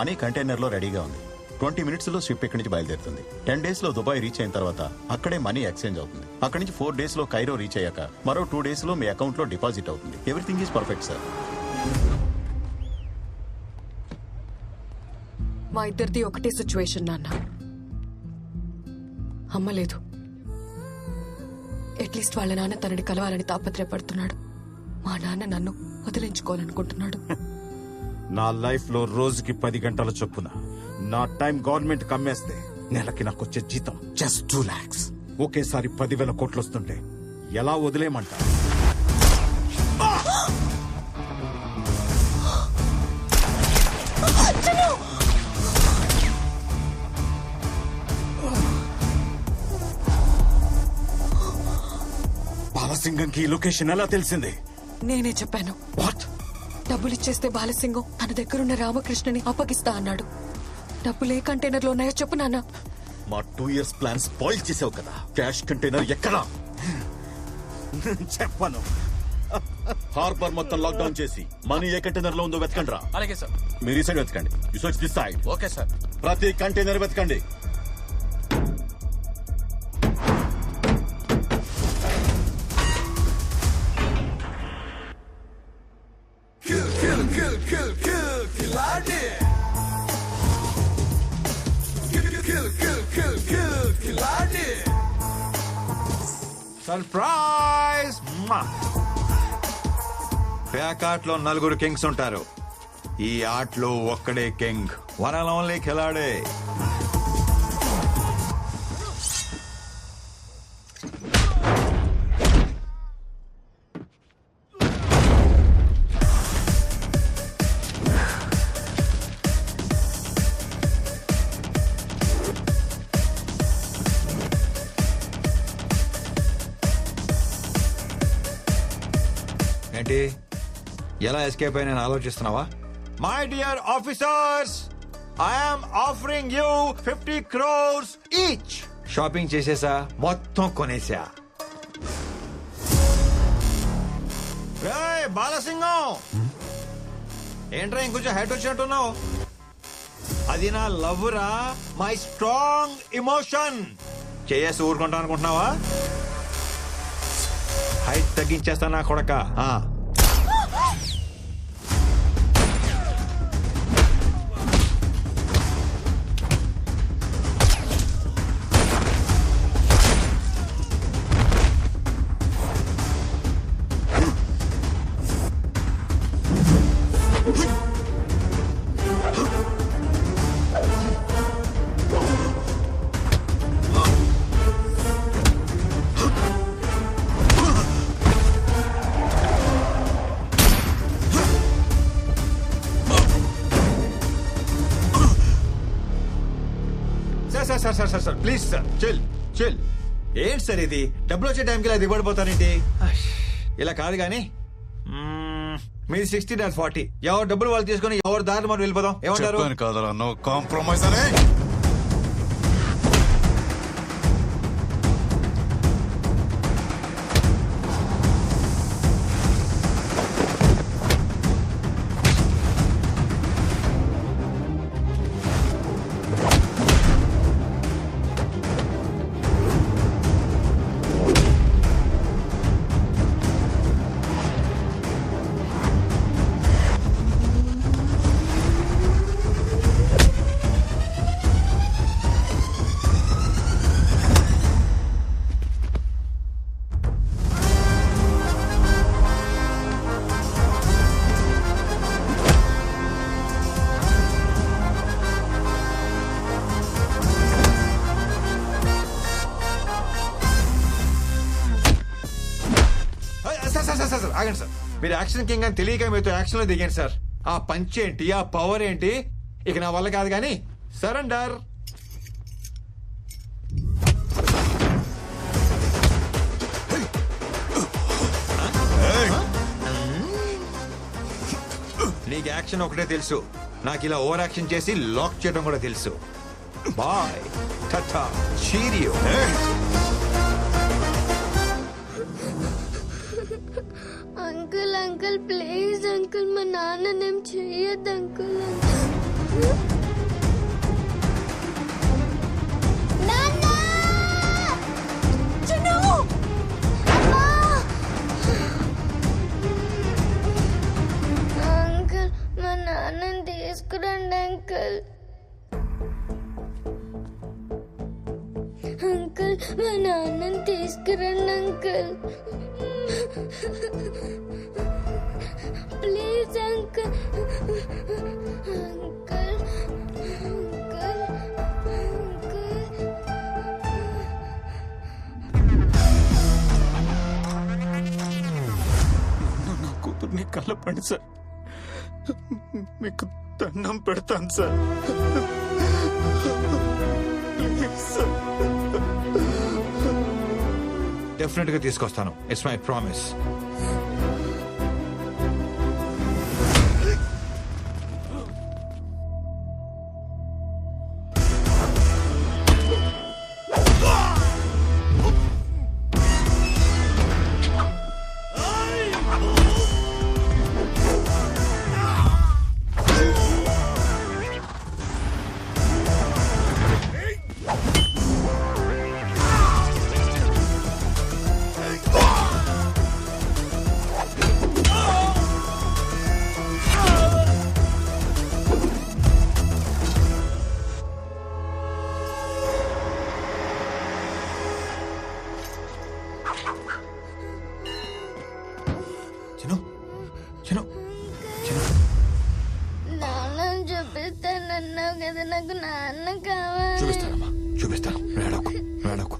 Money container లో రెడీగా ఉంది. 20 minutes లో షిప్ ఇక్కడి నుంచి బయలుదేరుతుంది. 10 days లో దుబాయ్ రీచ్ అయిన తర్వాత అక్కడే మనీ ఎక్స్చేంజ్ అవుతుంది. అక్కడి నుంచి 4 days లో కైరో రీచ్ అయ్యాక మరో 2 days లో మీ అకౌంట్ లో డిపాజిట్ అవుతుంది. Everything is perfect sir. మా ఇద్దరిది ఒకటే సిచ్యువేషన్ నాన్న. అమ్మ లేదు. అట్లీస్ట్ వాళ్ళ నాన్న తనని కలవాలని తాపత్రయపడుతున్నాడు. మా నాన్న నన్ను వదిలించుకోవాలనుకుంటున్నాడు. నా లైఫ్ లో రోజుకి 10 గంటల చొప్పున నా టైం గవర్నమెంట్ కమ్మేస్తే నెలకి నాకు వచ్చే జీతం జస్ట్ 2 lakhs. ఒకేసారి 10,000 కోట్లు వస్తుంటే ఎలా వదిలేయమంటా? బాలసింగంకి ఈ లొకేషన్ ఎలా తెలిసింది? నేనే చెప్పాను. వాట్? డబ్బులు ఇచ్చేస్తే బాలసింగం తన దగ్గరున్న రామకృష్ణని అప్పగిస్తా అన్నాడు. డబ్బులు ఏ కంటైనర్ లో ఉన్నాయో చెప్పు నాన్న. మా 2 years ప్లాన్ స్పాయిల్ చేసావు కదా. క్యాష్ కంటైనర్ ఎక్కడా? చెప్పను. హార్బర్ మొత్తం లాక్డౌన్ చేసి మనీ ఏ కంటైనర్ లో ఉందో వెతకండి రా. అలాగే సార్. మీరు ఈ సైడ్ వెతకండి. You search this side. Okay sir. ప్రతి కంటైనర్ వెతకండి. సర్ప్రైజ్! పేకాట్లో 4 కింగ్స్ ఉంటారు. ఈ ఆటలో ఒక్కడే కింగ్, వన్ అండ్ ఓన్లీ ఖిలాడే. ఏంటి, ఎలా ఎస్కేప్ అయినా ఆలోచిస్తున్నావా? My dear officers, I'm offering you 50 crores each. Shopping చేసేసా, మొత్తం కొనేసా. బాలసింగం, ఏంట్రా ఇంకొంచెం హెడ్ వచ్చినట్టున్నావు? అది నా లవ్ రా, మై స్ట్రాంగ్ ఇమోషన్. చేసి ఊరుకుంటా అనుకుంటున్నావా? హైట్ తగ్గించేస్తా నా కొడక. Sir please sir, chill chill. ఏంటి సార్ ఇది? డబ్బులు వచ్చే టైంకి ఇలా దిగబడిపోతానేంటి? ఇలా కాదు గాని, మీది 60 నాది 40. ఎవరు డబ్బులు వాళ్ళు తీసుకుని ఎవరు దారి మనం వెళ్ళిపోదాం. ఏమంటారు? కాదరా, నో కాంప్రమైజ్ అనే. ఆగండి సార్, మీరు యాక్షన్ కింగ్ అని తెలియక మీతో యాక్షన్ లో దిగాను సార్. ఆ పంచ్ ఏంటి, ఆ పవర్ ఏంటి, ఇక నా వల్ల కాదు కానీ సరెండర్. నీకు యాక్షన్ ఒకటే తెలుసు, నాకు ఇలా ఓవర్ యాక్షన్ చేసి లాక్ చేయడం కూడా తెలుసు. Bye, tata, cheerio. Uncle uncle please uncle, మా నాన్న నేం చెయ్యొద్దు అంకుల్. అంకుల్ మా నాన్నని తీసుకురండి uncle. Please uncle. Uncle uncle uncle. నా కూతుర్ని కలపండి సార్, మీకు దండం పెడతాను సార్. Please sir. డెఫినెట్ గా తీసుకొస్తాను. It's my promise. Chinu Chinu Chinu నాన్నని చూపిస్తానన్నావు కదా, నాకు నాన్న కావాలి. చూపిస్తానమ్మా, చూపిస్తాను. వేడకు వేడకు.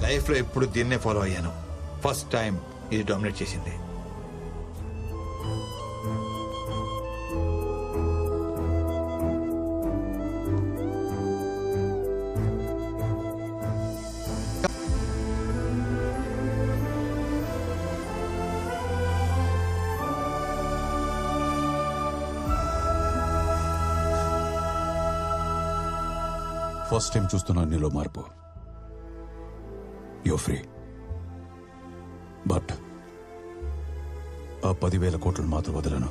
లైఫ్ లో ఎప్పుడు దీన్నే ఫాలో అయ్యాను. ఫస్ట్ టైం ఇది డామినేట్ చేసింది. ఫస్ట్ టైం చూస్తున్నాను నీలో మార్పు. యో ఫ్రీ. బట్ ఆ 10,000 కోట్లను మాత్రం వదలను.